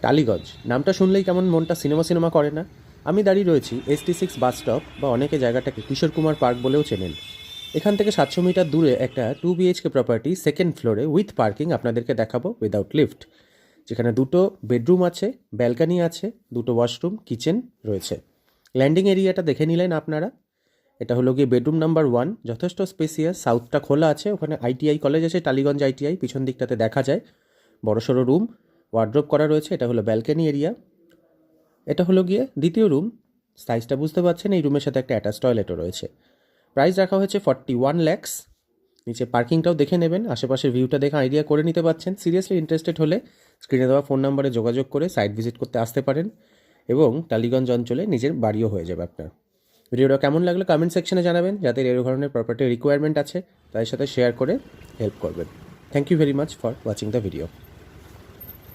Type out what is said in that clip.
টালিগঞ্জ নামটা শুনলেই কেমন মনটা সিনেমা সিনেমা করে না? আমি দাঁড়িয়ে রয়েছি ST6 বাস স্টপ, বা অনেকে জায়গাটাকে কিশোর কুমার পার্ক বলেও চেনেন। এখান থেকে 700 মিটার দূরে একটা 2 BHK প্রপার্টি সেকেন্ড ফ্লোরে উইথ পার্কিং আপনাদেরকে দেখাবো উইদাউট লিফট, যেখানে দুটো বেডরুম আছে, ব্যালকানি আছে, দুটো ওয়াশরুম, কিচেন রয়েছে। ল্যান্ডিং এরিয়াটা দেখে নিলেন আপনারা। এটা হলো গিয়ে বেডরুম নাম্বার 1, যথেষ্ট স্পেসিয়াস, সাউথটা খোলা আছে, ওখানে ITI কলেজ আছে, টালিগঞ্জ ITI পিছন দিকটাতে দেখা যায়। বড়সড় রুম, ওয়ার্ড্রোব করা রয়েছে। এটা হলো ব্যালকানি এরিয়া। এটা হলো গিয়ে দ্বিতীয় রুম। সাইজটা বুঝতে পারছেন, এই রুমের সাথে একটা অ্যাটাচ টয়লেটও রয়েছে। প্রাইস রাখা হয়েছে 41 lakhs। নিচে পার্কিংটাও দেখে নেবেন, আশেপাশের ভিউটা দেখে আইডিয়া করে নিতে পারছেন। সিরিয়াসলি ইন্টারেস্টেড হলে স্ক্রিনে দেওয়া ফোন নাম্বারে যোগাযোগ করে সাইট ভিজিট করতে আসতে পারেন, এবং টালিগঞ্জ অঞ্চলে নিজের বাড়িও হয়ে যাবে আপনার। ভিডিওটা কেমন লাগলো কমেন্ট সেকশনে জানাবেন। যাদের এই ধরনের প্রপার্টি রিকোয়ারমেন্ট আছে তাদের সাথে শেয়ার করে হেল্প করবেন। Thank you very much for watching the video.